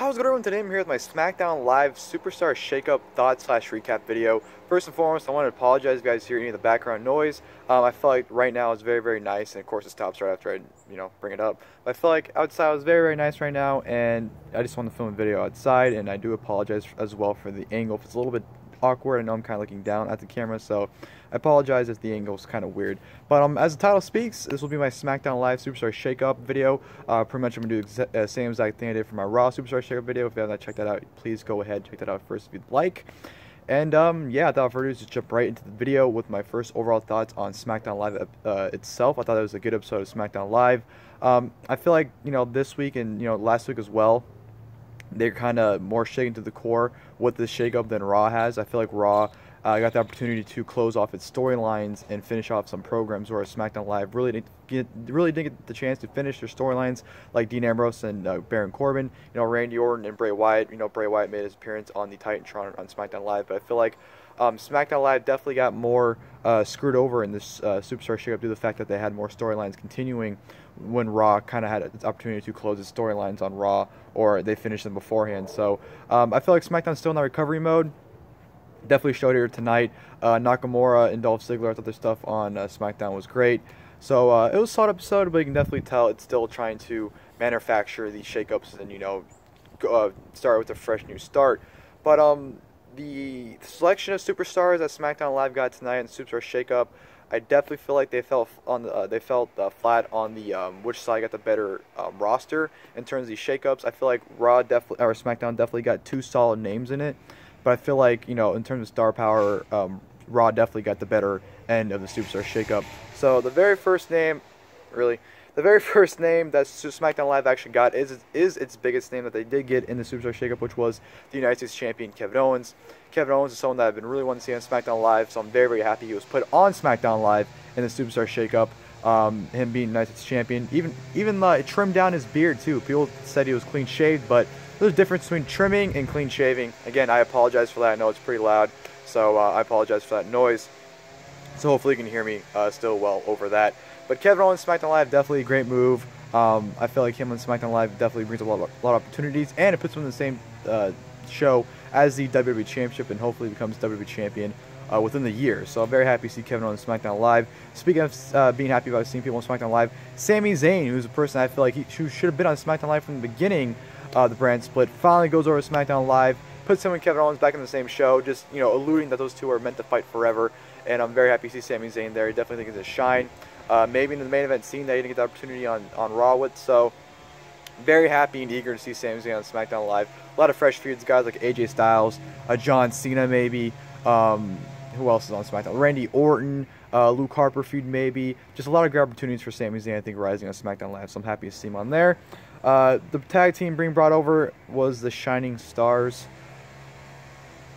How's it going, everyone? Today I'm here with my SmackDown Live Superstar Shakeup Thought/Recap video. First and foremost, I want to apologize if you guys hear any of the background noise. I feel like right now it's very, very nice, and of course it stops right after I, bring it up. But I feel like outside is very, very nice right now, and I just want to film a video outside, and I do apologize as well for the angle. If it's a little bit awkward, I know I'm kind of looking down at the camera, so I apologize if the angle is kind of weird. But as the title speaks, this will be my SmackDown Live Superstar Shakeup video. Pretty much I'm going to do the same exact thing I did for my Raw Superstar Shakeup video. If you haven't checked that out, please go ahead and check that out first if you'd like. And yeah, without further ado, just jump right into the video with my first overall thoughts on SmackDown Live itself. I thought it was a good episode of SmackDown Live. I feel like, this week and, last week as well, they're kind of more shaken to the core with this shakeup than Raw has. I feel like Raw got the opportunity to close off its storylines and finish off some programs, whereas SmackDown Live really didn't get the chance to finish their storylines, like Dean Ambrose and Baron Corbin. Randy Orton and Bray Wyatt. Bray Wyatt made his appearance on the Titantron on SmackDown Live, but I feel like SmackDown Live definitely got more screwed over in this Superstar Shakeup due to the fact that they had more storylines continuing when Raw kind of had its opportunity to close its storylines on Raw, or they finished them beforehand. So I feel like SmackDown's still in that recovery mode. Definitely showed here tonight. Nakamura and Dolph Ziggler, I thought their stuff on SmackDown was great. So it was a solid episode, but you can definitely tell it's still trying to manufacture these shakeups and, start with a fresh new start. But the selection of superstars that SmackDown Live got tonight in the Superstar Shakeup, I definitely feel like they felt flat on the which side got the better roster in terms of these shakeups. I feel like SmackDown definitely got two solid names in it, but I feel like in terms of star power, Raw definitely got the better end of the Superstar Shakeup. So the very first name that SmackDown Live actually got is its biggest name that they did get in the Superstar Shakeup, which was the United States Champion Kevin Owens. Kevin Owens is someone that I've been really wanting to see on SmackDown Live, so I'm very, very happy he was put on SmackDown Live in the Superstar Shakeup. Him being United States Champion, even trimmed down his beard too. People said he was clean shaved, but there's a difference between trimming and clean shaving. Again, I apologize for that. I know it's pretty loud, so I apologize for that noise. So hopefully you can hear me still well over that. But Kevin Owens SmackDown Live, definitely a great move. I feel like him on SmackDown Live definitely brings a lot of opportunities, and it puts him in the same show as the WWE Championship, and hopefully becomes WWE Champion within the year. So I'm very happy to see Kevin Owens on SmackDown Live. Speaking of being happy about seeing people on SmackDown Live, Sami Zayn, who's a person I feel like he should have been on SmackDown Live from the beginning of the brand split, finally goes over to SmackDown Live, puts him and Kevin Owens back in the same show, just alluding that those two are meant to fight forever. And I'm very happy to see Sami Zayn there. I definitely think it's a shine. Maybe in the main event scene that he didn't get the opportunity on Raw with. So very happy and eager to see Sami Zayn on SmackDown Live. A lot of fresh feuds, guys like AJ Styles, John Cena maybe. Who else is on SmackDown? Randy Orton, Luke Harper feud maybe. Just a lot of great opportunities for Sami Zayn, I think, rising on SmackDown Live. So I'm happy to see him on there. The tag team being brought over was the Shining Stars.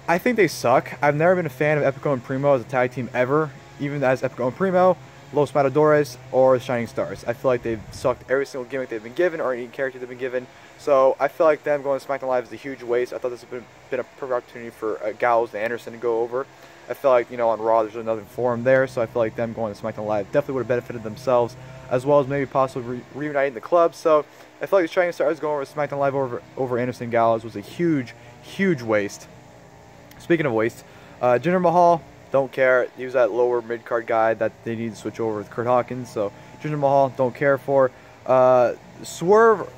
I think they suck. I've never been a fan of Epico and Primo as a tag team ever, even as Epico and Primo, Los Matadores, or Shining Stars. I feel like they've sucked every single gimmick they've been given, or any character they've been given. So I feel like them going to SmackDown Live is a huge waste. I thought this would have been a perfect opportunity for Gallows and Anderson to go over. I feel like, on Raw there's another forum there, so I feel like them going to SmackDown Live definitely would have benefited themselves, as well as maybe possibly reuniting the club. So I feel like the Shining Stars going over to SmackDown Live over Anderson and Gallows was a huge, huge waste. Speaking of waste, Jinder Mahal, don't care. He was that lower mid-card guy that they need to switch over with Kurt Hawkins. So Jinder Mahal, don't care for. Swerve,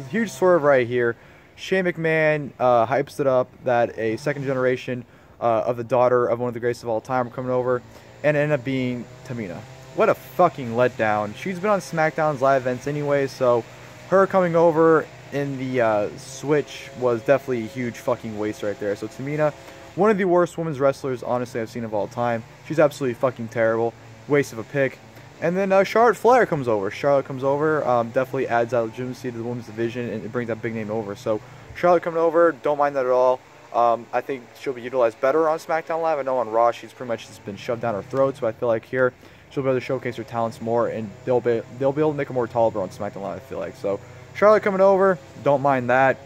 huge swerve right here. Shane McMahon hypes it up that a second generation of the daughter of one of the greatest of all time are coming over, and it ended up being Tamina. What a fucking letdown. She's been on SmackDown's live events anyway, so her coming over in the switch was definitely a huge fucking waste right there. So Tamina, one of the worst women's wrestlers, honestly, I've seen of all time. She's absolutely fucking terrible. Waste of a pick. And then Charlotte Flair comes over. Charlotte comes over, definitely adds that legitimacy to the women's division, and it brings that big name over. So Charlotte coming over, don't mind that at all. I think she'll be utilized better on SmackDown Live. I know on Raw she's pretty much just been shoved down her throat, so I feel like here she'll be able to showcase her talents more, and they'll be able to make her more tolerable on SmackDown Live, I feel like. So Charlotte coming over, don't mind that.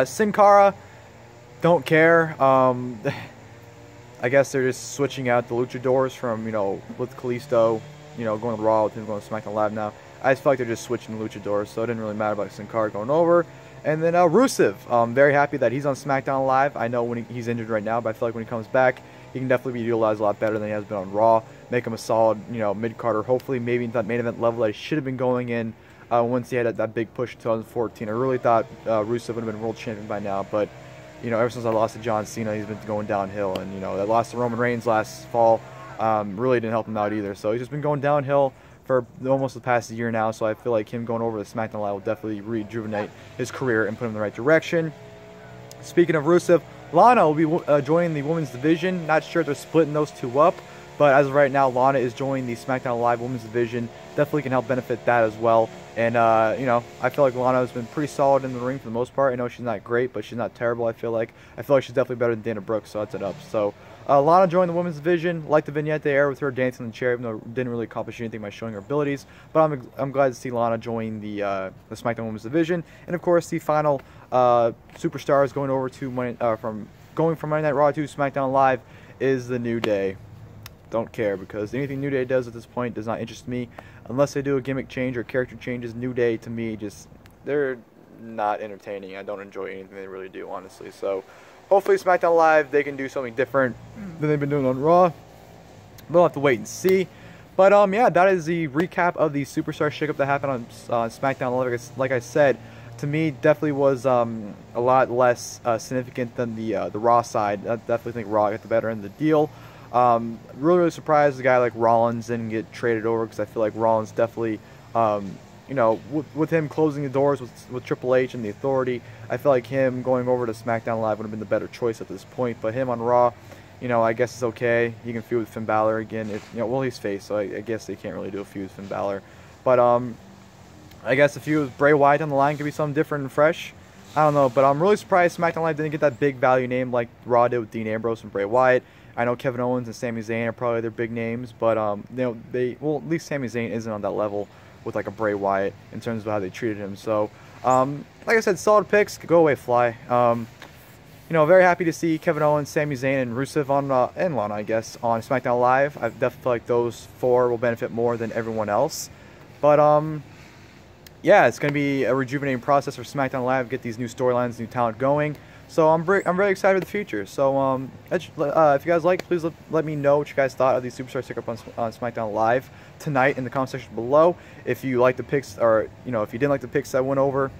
Sin Cara, don't care. I guess they're just switching out the luchadors from, with Kalisto, going to Raw, with him going to SmackDown Live now. I just feel like they're just switching the luchadors, so it didn't really matter about Sin Cara going over. And then Rusev, very happy that he's on SmackDown Live. I know when he's injured right now, but I feel like when he comes back, he can definitely be utilized a lot better than he has been on Raw. Make him a solid, mid-carder. Hopefully, maybe in that main event level that he should have been going in once he had that big push in 2014. I really thought Rusev would have been world champion by now, but ever since I lost to John Cena, he's been going downhill. And that loss to Roman Reigns last fall really didn't help him out either. So he's just been going downhill for almost the past year now, so I feel like him going over to SmackDown Live will definitely rejuvenate his career and put him in the right direction. Speaking of Rusev, Lana will be joining the women's division. Not sure if they're splitting those two up, but as of right now, Lana is joining the SmackDown Live women's division. Definitely can help benefit that as well. And, I feel like Lana has been pretty solid in the ring for the most part. I know she's not great, but she's not terrible, I feel like. I feel like she's definitely better than Dana Brooks, so that's it up. So, Lana joined the women's division. Like the vignette they aired with her dancing in the chair, even though it didn't really accomplish anything by showing her abilities. But I'm glad to see Lana join the SmackDown women's division. And of course, the final superstars going over to going from Monday Night Raw to SmackDown Live is the New Day. Don't care, because anything New Day does at this point does not interest me. Unless they do a gimmick change or character changes, New Day to me they're not entertaining. I don't enjoy anything they really do, honestly. So hopefully SmackDown Live, they can do something different than they've been doing on Raw. We'll have to wait and see. But yeah, that is the recap of the Superstar shakeup that happened on SmackDown Live. Like I said, to me, definitely was a lot less significant than the Raw side. I definitely think Raw got the better end of the deal. Really surprised a guy like Rollins didn't get traded over, because I feel like Rollins definitely, with him closing the doors with Triple H and the Authority, I feel like him going over to SmackDown Live would have been the better choice at this point. But him on Raw, I guess it's okay. He can feud with Finn Balor again. Well, he's face, so I guess they can't really do a feud with Finn Balor. But I guess a feud with Bray Wyatt on the line could be something different and fresh. I don't know, but I'm really surprised SmackDown Live didn't get that big value name like Raw did with Dean Ambrose and Bray Wyatt. I know Kevin Owens and Sami Zayn are probably their big names, but at least Sami Zayn isn't on that level with like a Bray Wyatt in terms of how they treated him. So, like I said, solid picks. Go away, Fly. Very happy to see Kevin Owens, Sami Zayn, and Rusev and Lana, I guess, on SmackDown Live. I definitely feel like those four will benefit more than everyone else. But yeah, it's going to be a rejuvenating process for SmackDown Live, get these new storylines, new talent going. So I'm really excited for the future. So if you guys like, please let me know what you guys thought of the Superstar stick-up on SmackDown Live tonight in the comment section below. If you like the picks, or if you didn't like the picks I went over,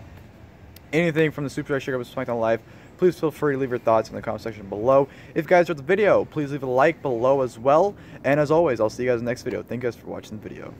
anything from the Superstar stick-up on SmackDown Live, please feel free to leave your thoughts in the comment section below. If you guys enjoyed the video, please leave a like below as well. And as always, I'll see you guys in the next video. Thank you guys for watching the video.